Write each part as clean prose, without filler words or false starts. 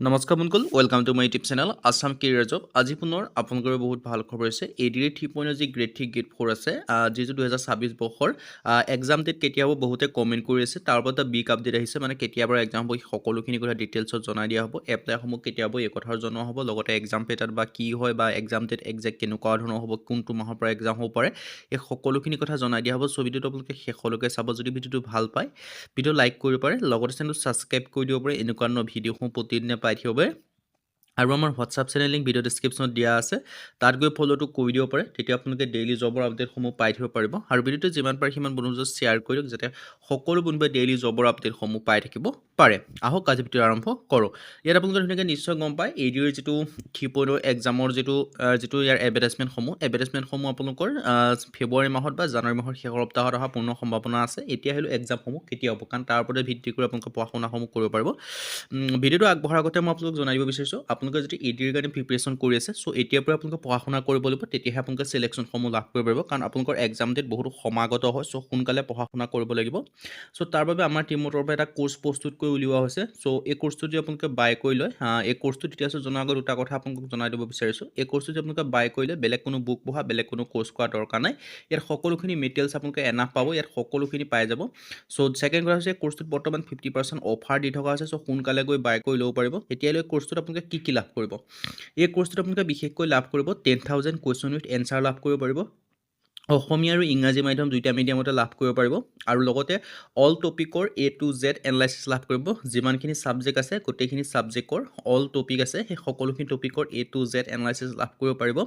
নমস্কাৰ বন্ধুসকল, welcome to my YouTube channel Assam career job. আজি পুনৰ আপোনালোকৰ বহুত ভাল খবৰ আছে। ADR 3.0 যি গ্ৰেড 3 গ্ৰেড 4 আছে, যিটো 2026 বৰ্ষৰ এক্সাম ডেট কেতিয়া হ'ব বহুতে কমেণ্ট কৰি আছে। তাৰ ওপৰত এটা বিগ আপডেট আহিছে, মানে কেতিয়াবা এক্সাম হ'ব সকলোখিনি কথা ডিটেইলছত জনাই দিয়া হ'ব। এপ্লাইসমূহ কেতিয়া হ'ব এই কথাও জনোৱা হ'ব, লগতে এক্সাম পেটাৰ্ণ বা কি হয় বা এক্সাম ডেট একজেক্ট কেনেকুৱা ধৰণৰ হ'ব, কোনটো মাহৰ পৰা এক্সাম হ'ব পাৰে, এই সকলোখিনি কথা জনাই দিয়া হ'ব। চ' ভিডিঅ'টো আপোনালোকে শেষলৈকে চাব। যদি ভিডিঅ'টো ভাল পায় ভিডিঅ' লাইক কৰিব পাৰে, লগতে চেনেলটো ছাবস্ক্ৰাইব কৰি দিব পাৰে। এনেকুৱা ধৰণৰ ভিডিঅ'সমূহ প্ৰতিদিনে পাই থাকিব পাৰে। আৰু আমাৰ হোৱাটছআপ চেনেল লিংক ভিডিঅ' ডেছক্ৰিপশ্যনত দিয়া আছে, তাত গৈ ফ'ল'টো কৰি দিব পাৰে। তেতিয়া আপোনালোকে ডেইলি জবৰ আপডেটসমূহ পাই থাকিব পাৰিব। আৰু ভিডিঅ'টো যিমান পাৰে সিমান বন্ধুৰ মাজত শ্বেয়াৰ কৰি দিয়ক, যাতে সকলো বন্ধুৱে ডেইলি জবৰ আপডেটসমূহ পাই থাকিব পাৰে। আহক আজি ভিডিঅ' আৰম্ভ কৰোঁ। ইয়াত আপোনালোকে ধুনীয়াকৈ নিশ্চয় গম পায় ADR যিটো 3.0 এক্সামৰ যিটো ইয়াৰ এডভাৰটাইজমেণ্টসমূহ আপোনালোকৰ ফেব্ৰুৱাৰী মাহত বা জানুৱাৰী মাহৰ শেষৰ সপ্তাহত অহা পূৰ্ণ সম্ভাৱনা আছে। এতিয়া আহিলোঁ এক্সামসমূহ কেতিয়া হ'ব, কাৰণ তাৰ ওপৰতে ভিত্তি কৰি আপোনালোকে পঢ়া শুনাসমূহ কৰিব পাৰিব। ভিডিঅ'টো আগবঢ়াৰ আগতে মই আপোনালোকক জনাই দিব বিচাৰিছোঁ, আপোনালোকে যদি ADR কাৰণে প্ৰিপেৰেশ্যন কৰি আছে, চ' এতিয়াৰ পৰা আপোনালোকে পঢ়া শুনা কৰিব লাগিব, তেতিয়াহে আপোনালোকে চিলেকশ্যনসমূহ লাভ কৰিব পাৰিব। কাৰণ আপোনালোকৰ এক্সাম ডেট বহুত সমাগত হয়, চ' সোনকালে পঢ়া শুনা কৰিব লাগিব। চ' তাৰ বাবে আমাৰ টিমৰ তৰফৰ পৰা এটা কোৰ্চ প্ৰস্তুত কৰি উলিওৱা হৈছে। চ' এই কোৰ্চটো যদি আপোনালোকে বাই কৰি লয়, এই কোৰ্চটো ডিটেইলছত জনাৰ আগত দুটা কথা আপোনালোকক জনাই দিব বিচাৰিছোঁ। এই কোৰ্চটো যদি আপোনালোকে বাই কৰিলে, বেলেগ কোনো বুক পঢ়া, বেলেগ কোনো কোৰ্চ কৰা দৰকাৰ নাই। ইয়াত সকলোখিনি মেটেৰিয়েলছ আপোনালোকে এনাফ পাব, ইয়াত সকলোখিনি পাই যাব। চ' ছেকেণ্ড কথা হৈছে, কোৰ্চটোত বৰ্তমান 50% অফাৰ দি থকা হৈছে। চ' সোনকালে গৈ বাই কৰি ল'ব পাৰিব। এতিয়ালৈ কোৰ্চটোত আপোনালোকে কি লাভ কৰিব? এই কোৰ্চটোত আপোনালোকে বিশেষকৈ লাভ কৰিব 10,000 কুৱেশ্যন উইথ এনচাৰ লাভ কৰিব পাৰিব। অসমীয়া আৰু ইংৰাজী মাধ্যম দুইটা মিডিয়ামতে লাভ কৰিব পাৰিব। আৰু লগতে অল টপিকৰ A to Z এনালাইচিছ লাভ কৰিব। যিমানখিনি ছাবজেক্ট আছে, গোটেইখিনি ছাবজেক্টৰ অল টপিক আছে, সেই সকলোখিনি টপিকৰ A to Z এনালাইচিছ লাভ কৰিব পাৰিব।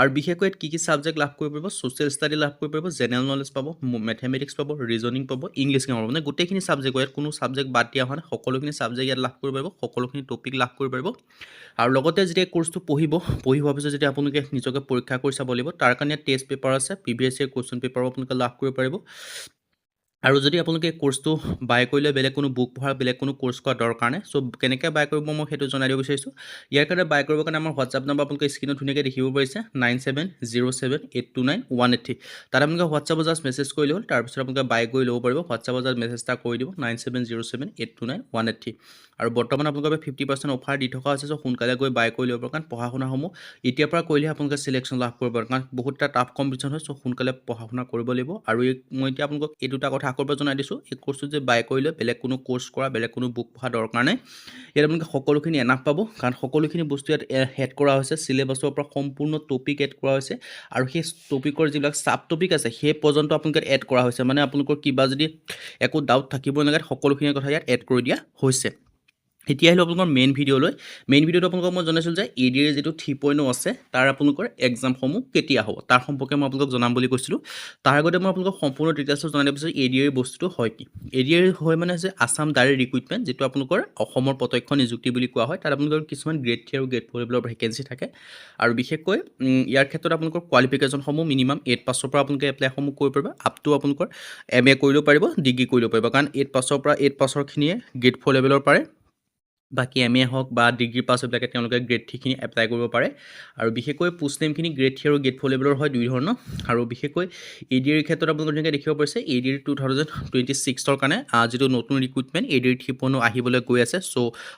আৰু বিশেষকৈ ইয়াত কি ছাবজেক্ট লাভ কৰিব পাৰিব? ছ'চিয়েল ষ্টাডি লাভ কৰিব পাৰিব, জেনেৰেল নলেজ পাব, মেথমেটিক্স পাব, ৰিজনিং পাব, ইংলিছ পাব। মানে গোটেইখিনি ছাবজেক্ট, ইয়াত কোনো ছাবজেক্ট বাদ দিয়া হোৱা নাই, সকলোখিনি ছাবজেক্ট ইয়াত লাভ কৰিব পাৰিব, সকলোখিনি টপিক লাভ কৰিব পাৰিব। আৰু লগতে যেতিয়া কোৰ্চটো পঢ়ি হোৱাৰ পিছত যেতিয়া আপোনালোকে নিজকে পৰীক্ষা কৰি চাব লাগিব, তাৰ কাৰণে টেষ্ট পেপাৰ আছে, প্ৰিভিয়াছ ইয়েৰ কুৱেশ্যন পেপাৰো আপোনালোকে লাভ কৰিব পাৰিব। আৰু যদি আপোনালোকে কোৰ্চটো বাই কৰিলে, বেলেগ কোনো বুক পঢ়া, বেলেগ কোনো কোৰ্চ কৰা দৰকাৰ নাই। চ' কেনেকৈ বাই কৰিব মই সেইটো জনাই দিব বিচাৰিছোঁ। ইয়াৰ কাৰণে বাই কৰিবৰ কাৰণে আমাৰ হোৱাটছআপ নম্বৰ আপোনালোকে স্ক্ৰীনত ধুনীয়াকৈ দেখিব পাৰিছে, 9707829183। তাত আপোনালোকে হোৱাটছআপত জাষ্ট মেছেজ কৰিলে হ'ল, তাৰপিছত আপোনালোকে বাই কৰি ল'ব পাৰিব। হোৱাটছআপত জাষ্ট মেছেজ এটা কৰি দিব, 9707829183। আৰু বৰ্তমান আপোনালোকৰ 50% অফাৰ দি থকা হৈছে। চ' সোনকালে গৈ বাই কৰি ল'ব পাৰিব, কাৰণ পঢ়া শুনাসমূহ এতিয়াৰ পৰা কৰিলেহে আপোনালোকে চিলেকশ্যন লাভ কৰিব পাৰে, কাৰণ বহুত এটা টাফ কম্পিটিশ্যন হয়। চ' সোনকালে পঢ়া শুনা কৰিব লাগিব। আৰু মই এতিয়া আপোনালোকক এই দুটা কথা আকৌ এবাৰ জনাই দিছোঁ, এই কোৰ্চটো যে বাই কৰিলে, বেলেগ কোনো কোৰ্চ কৰা, বেলেগ কোনো বুক পঢ়া দৰকাৰ নাই। ইয়াত আপোনালোকে সকলোখিনি এনাফ পাব, কাৰণ সকলোখিনি বস্তু ইয়াত এড কৰা হৈছে। চিলেবাছৰ পৰা সম্পূৰ্ণ টপিক এড কৰা হৈছে, আৰু সেই টপিকৰ যিবিলাক ছাব টপিক আছে, সেই পৰ্যন্ত আপোনালোকে এড কৰা হৈছে। মানে আপোনালোকৰ কিবা যদি একো ডাউট থাকিব নালাগে, সকলোখিনি কথা ইয়াত এড কৰি দিয়া হৈছে। এতিয়া আহিলোঁ আপোনালোকৰ মেইন ভিডিঅ'লৈ। মেইন ভিডিঅ'টো আপোনালোকক মই জনাইছিলোঁ যে ADR যিটো 3.0 আছে, তাৰ আপোনালোকৰ এক্সামসমূহ কেতিয়া হ'ব, তাৰ সম্পৰ্কে মই আপোনালোকক জনাম বুলি কৈছিলোঁ। তাৰ আগতে মই আপোনালোকক সম্পূৰ্ণ ডিটেইলছত জনাই দিব বিচাৰিছোঁ ADR বস্তুটো হয় কি। ADR হয় মানে হৈছে আছাম ডাইৰেক্ট ৰিক্ৰুইটমেণ্ট, যিটো আপোনালোকৰ অসমৰ প্ৰত্যক্ষ নিযুক্তি বুলি কোৱা হয়। তাত আপোনালোকৰ কিছুমান গ্ৰেড 3 আৰু গ্ৰেড 4 লেভেলৰ ভেকেঞ্চি থাকে। আৰু বিশেষকৈ ইয়াৰ ক্ষেত্ৰত আপোনালোকৰ কোৱালিফিকেশ্যনসমূহ মিনিমাম 8 পাছৰ পৰা আপোনালোকে এপ্লাইসমূহ কৰিব পাৰিব। আপ টু আপোনালোকৰ MA কৰিলেও পাৰিব, ডিগ্ৰী কৰিলেও পাৰিব, কাৰণ 8 পাছৰখিনিয়ে গ্ৰেড 4 লেভেলৰ পাৰে। বাকী MA হওক বা ডিগ্ৰী পাছ এইবিলাকে তেওঁলোকে গ্ৰেড 3খিনি এপ্লাই কৰিব পাৰে। আৰু বিশেষকৈ পোষ্ট নেমখিনি গ্ৰেড 3 আৰু গ্ৰেড 4 লেভেলৰ হয়, দুই ধৰণৰ। আৰু বিশেষকৈ ADR ক্ষেত্ৰত আপোনালোকে ধুনীয়াকৈ দেখিব পাৰিছে, ADR 2026ৰ কাৰণে যিটো নতুন ৰিক্ৰুইটমেণ্ট ADR 3.0 আহিবলৈ গৈ আছে। চ'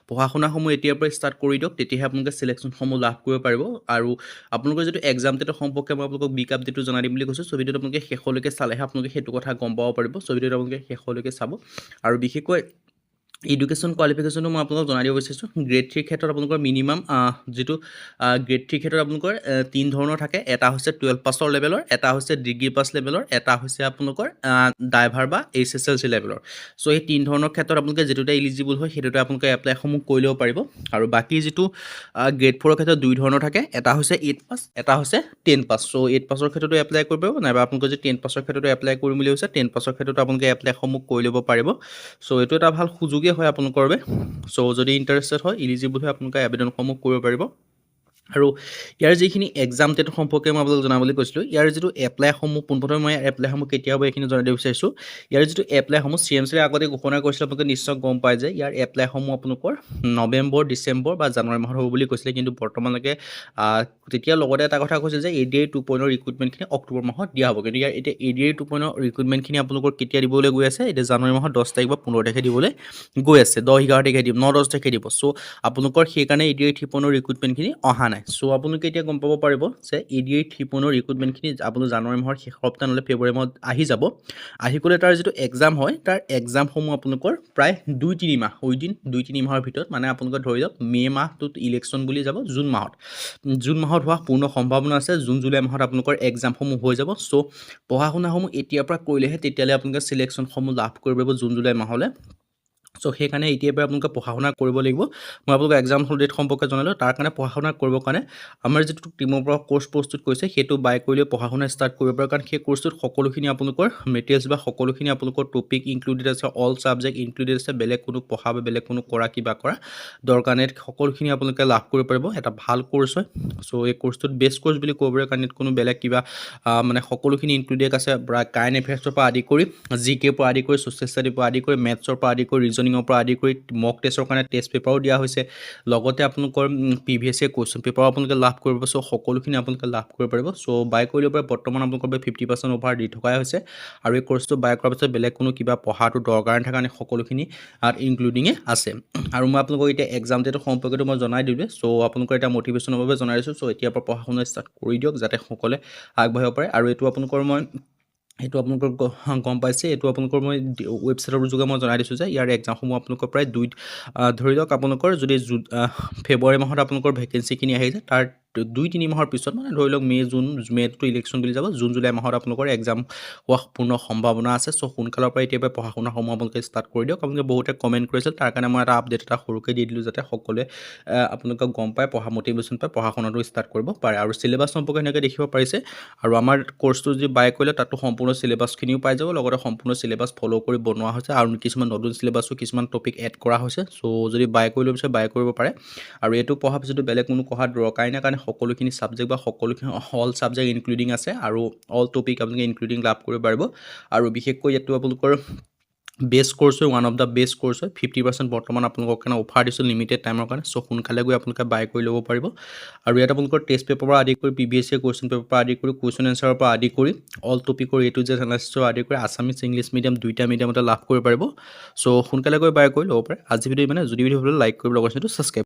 পঢ়া শুনাসমূহ এতিয়াৰ পৰা ষ্টাৰ্ট কৰি দিয়ক, তেতিয়াহে আপোনালোকে চিলেকশ্যনসমূহ লাভ কৰিব পাৰিব। আৰু আপোনালোকৰ যিটো এক্সাম ডেটৰ সম্পৰ্কে মই আপোনালোকক বিগ আপডেটটো জনাই দিম বুলি কৈছোঁ। চ' ভিডিঅ'টো আপোনালোকে শেষলৈকে চালেহে আপোনালোকে সেইটো কথা গম পাব পাৰিব। চ' ভিডিঅ'টো আপোনালোকে শেষলৈকে চাব। আৰু বিশেষকৈ এডুকেশ্যন কোৱালিফিকেশ্যনটো মই আপোনালোকক জনাই দিব বিচাৰিছোঁ। গ্ৰেড 3 ক্ষেত্ৰত আপোনালোকৰ মিনিমাম যিটো গ্ৰেড 3 ক্ষেত্ৰত আপোনালোকৰ 3 ধৰণৰ থাকে। এটা হৈছে 12 পাছৰ লেভেলৰ, এটা হৈছে ডিগ্ৰী পাছ লেভেলৰ, এটা হৈছে আপোনালোকৰ ড্ৰাইভাৰ বা HSLC লেভেলৰ। চ' এই 3 ধৰণৰ ক্ষেত্ৰত আপোনালোকে যিটোতে ইলিজিবল হয়, সেইটোতে আপোনালোকে এপ্লাইসমূহ কৰি ল'ব পাৰিব। আৰু বাকী যিটো গ্ৰেড 4ৰ ক্ষেত্ৰত 2 ধৰণৰ থাকে, এটা হৈছে 8 পাছ, এটা হৈছে 10 পাছ। চ' 8 পাছৰ ক্ষেত্ৰতো এপ্লাই কৰিব পাৰিব, নাইবা আপোনালোকে যদি 10 পাছৰ ক্ষেত্ৰতো এপ্লাই কৰিম বুলি কৈছে, 10 পাছৰ ক্ষেত্ৰতো আপোনালোকে এপ্লাইসমূহ কৰি ল'ব পাৰিব। চ' এইটো এটা ভাল সুযোগেই হয় আপোনালোকৰ বাবে। চ' যদি ইণ্টাৰেষ্টেড হয়, ইলিজিবল হয়, আপোনালোকে আবেদনসমূহ কৰিব পাৰিব। আৰু ইয়াৰ যিখিনি এক্সাম ডেট সম্পৰ্কে মই আপোনালোকক জনাবলৈ কৈছিলোঁ, ইয়াৰ যিটো এপ্লাইসমূহ পোনপ্ৰথমে মই এপ্লাইসমূহ কেতিয়া হ'ব এইখিনি জনাই দিব বিচাৰিছোঁ। ইয়াৰ যিটো এপ্লাইসমূহ CMCৰে আগতে ঘোষণা কৰিছিলে, আপোনালোকে নিশ্চয় গম পায় যে ইয়াৰ এপ্লাইসমূহ আপোনালোকৰ নৱেম্বৰ, ডিচেম্বৰ বা জানুৱাৰী মাহত হ'ব বুলি কৈছিলে, কিন্তু বৰ্তমানলৈকে তেতিয়া লগতে এটা কথা কৈছে যে ADA 2.0 ৰিক্ৰুইটমেণ্টখিনি অক্টোবৰ মাহত দিয়া হ'ব। কিন্তু ইয়াৰ এতিয়া ADA 2.0 ৰিক্ৰুইটমেণ্টখিনি আপোনালোকৰ কেতিয়া দিবলৈ গৈ আছে, এতিয়া জানুৱাৰী মাহৰ 10 তাৰিখ বা 15 তাৰিখে দিবলৈ গৈ আছে, 10-11 তাৰিখে দিব, 9-10 তাৰিখে দিব। চ' আপোনালোকৰ সেইকাৰণে ADA 3.0 ৰিক্ৰুইটমেণ্টখিনি অহা নাই। চ' আপোনালোকে এতিয়া গম পাব পাৰিব যে ADA 3.0 ৰিক্ৰুইটমেণ্টখিনি আপোনাৰ জানুৱাৰী মাহৰ শেষ সপ্তাহ নহ'লে ফেব্ৰুৱাৰী মাহত আহি যাব। আহি গ'লে তাৰ যিটো এক্সাম হয়, তাৰ এক্সামসমূহ আপোনালোকৰ প্ৰায় 2-3 মাহ, উইদিন 2-3 মাহৰ ভিতৰত, মানে আপোনালোকে ধৰি লওক মে' মাহটোত ইলেকশ্যন বুলি যাব, জুন মাহত হোৱা পূৰ্ণ সম্ভাৱনা আছে। জুলাই মাহত আপোনালোকৰ এক্সামসমূহ হৈ যাব। চ' পঢ়া শুনাসমূহ এতিয়াৰ পৰা কৰিলেহে তেতিয়ালৈ আপোনালোকে চিলেকশ্যনসমূহ লাভ কৰিব পাৰিব জুলাই মাহলৈ। চ' সেইকাৰণে এতিয়াৰ পৰা আপোনালোকে পঢ়া শুনা কৰিব লাগিব। মই আপোনালোকক এক্সাম ডেট সম্পৰ্কে জনালোঁ। তাৰ কাৰণে পঢ়া শুনা কৰিবৰ কাৰণে আমাৰ যিটো টিমৰ পৰা কোৰ্চ প্ৰস্তুত কৰিছে, সেইটো বাই কৰি লৈ পঢ়া শুনা ষ্টাৰ্ট কৰিব পাৰে, কাৰণ সেই কোৰ্চটোত সকলোখিনি আপোনালোকৰ মেটেৰিয়েলছ বা সকলোখিনি আপোনালোকৰ টপিক ইনক্লুডেড আছে, অল ছাবজেক্ট ইনক্লুডেড আছে। বেলেগ কোনো পঢ়া বা বেলেগ কোনো কৰা কিবা কৰা দৰকাৰ নাই, সকলোখিনি আপোনালোকে লাভ কৰিব পাৰিব। এটা ভাল কোৰ্চ হয়। চ' এই কোৰ্চটোত বেষ্ট কোৰ্চ বুলি ক'ব পাৰে, কাৰণ ইয়াত কোনো বেলেগ কিবা মানে সকলোখিনি ইনক্লুডেড আছে। কাৰেণ্ট এফেয়াৰ্ছৰ পৰা আদি কৰি GK পৰা আদি কৰি ছ'চিয়েল ষ্টাডিৰ পৰা আদি কৰি মেথছৰ পৰা আদি কৰি ৰিজনিঙৰ পৰা আদি কৰি মক টেষ্টৰ কাৰণে টেষ্ট পেপাৰো দিয়া হৈছে। লগতে আপোনালোকৰ previous year কুৱেশ্যন পেপাৰো আপোনালোকে লাভ কৰিব। চ' সকলোখিনি আপোনালোকে লাভ কৰিব পাৰিব। চ' বাই কৰি ল'ব পাৰে। বৰ্তমান আপোনালোকৰ 50% অফাৰ দি থকাই হৈছে, আৰু এই কোৰ্চটো বাই কৰাৰ পিছত বেলেগ কোনো কিবা পঢ়াটো দৰকাৰ নাথাকে, কাৰণে সকলোখিনি ইনক্লুডিঙে আছে। আৰু মই আপোনালোকক এতিয়া এক্সাম ডেটৰ সম্পৰ্কেটো মই জনাই দিলোঁ। চ' আপোনালোকৰ এটা মটিভেশ্যনৰ বাবে জনাই দিছোঁ। চ' এতিয়াৰ পৰা পঢ়া শুনা ষ্টাৰ্ট কৰি দিয়ক, যাতে সকলোৱে আগবাঢ়িব পাৰে। আৰু এইটো আপোনালোকৰ গম পাইছে, এইটো আপোনালোকৰ মই ৱেবছাইটৰ যোগে মই জনাই দিছোঁ যে ইয়াৰ এক্সামসমূহ আপোনালোকৰ প্ৰায় ধৰি লওক আপোনালোকৰ যদি ফেব্ৰুৱাৰী মাহত আপোনালোকৰ ভেকেঞ্চিখিনি আহিছে, তাৰ 2-3 মাহৰ পিছত, মানে ধৰি লওক মে'টো ইলেকশ্যন বুলি যাব, জুলাই মাহত আপোনালোকৰ এক্সাম হোৱা পূৰ্ণ সম্ভাৱনা আছে। চ' সোনকালৰ পৰা এতিয়াৰ পৰা পঢ়া শুনাসমূহ আপোনালোকে ষ্টাৰ্ট কৰি দিয়ক। আপোনালোকে বহুতে কমেণ্ট কৰিছিল, তাৰ কাৰণে মই এটা আপডেট এটা সৰুকৈ দি দিলোঁ, যাতে সকলোৱে আপোনালোকক গম পায়, মটিভেশ্যন পায়, পঢ়া শুনাটো ষ্টাৰ্ট কৰিব পাৰে। আৰু চিলেবাছ সম্পৰ্কে এনেকৈ দেখিব পাৰিছে। আৰু আমাৰ কোৰ্চটো যদি বাই কৰিলে, তাতো সম্পূৰ্ণ চিলেবাছখিনিও পাই যাব, লগতে সম্পূৰ্ণ চিলেবাছ ফ'ল' কৰি বনোৱা হৈছে, আৰু কিছুমান নতুন চিলেবাছো কিছুমান টপিক এড কৰা হৈছে। চ' যদি বাই কৰি ল'ব বিচাৰে বাই কৰিব পাৰে। আৰু এইটো পঢ়াৰ পিছতো বেলেগ কোনো পঢ়াৰ দৰকাৰী নাই, কাৰণে সকলোখিনি ছাবজেক্ট বা সকলোখিনি অল ছাবজেক্ট ইনক্লুডিং আছে, আৰু অল টপিক আপোনালোকে ইনক্লুডিং লাভ কৰিব পাৰিব। আৰু বিশেষকৈ ইয়াতো আপোনালোকৰ বেষ্ট কোৰ্চ হয়, one of the best course হয়। 50% বৰ্তমান আপোনালোকৰ কাৰণে অফাৰ দিছোঁ লিমিটেড টাইমৰ কাৰণে। চ' সোনকালে গৈ আপোনালোকে বাই কৰি ল'ব পাৰিব। আৰু ইয়াত আপোনালোকৰ টেষ্ট পেপাৰৰ পৰা আদি কৰি previous year কুৱেশ্যন পেপাৰৰ পৰা আদি কৰি কুৱেশ্যন এনচাৰৰ পৰা আদি কৰি অল টপিকৰ A to Z এনালাইচিছৰ আদি কৰি আছামিছ ইংলিছ মিডিয়াম দুইটা মিডিয়ামতে লাভ কৰিব পাৰিব। চ' সোনকালে গৈ বাই কৰি ল'ব পাৰে। আজি ভিডিঅ' যদি ভিডিঅ' ভাল লাগে লাইক কৰিব, লগতে ছাবস্ক্ৰাইব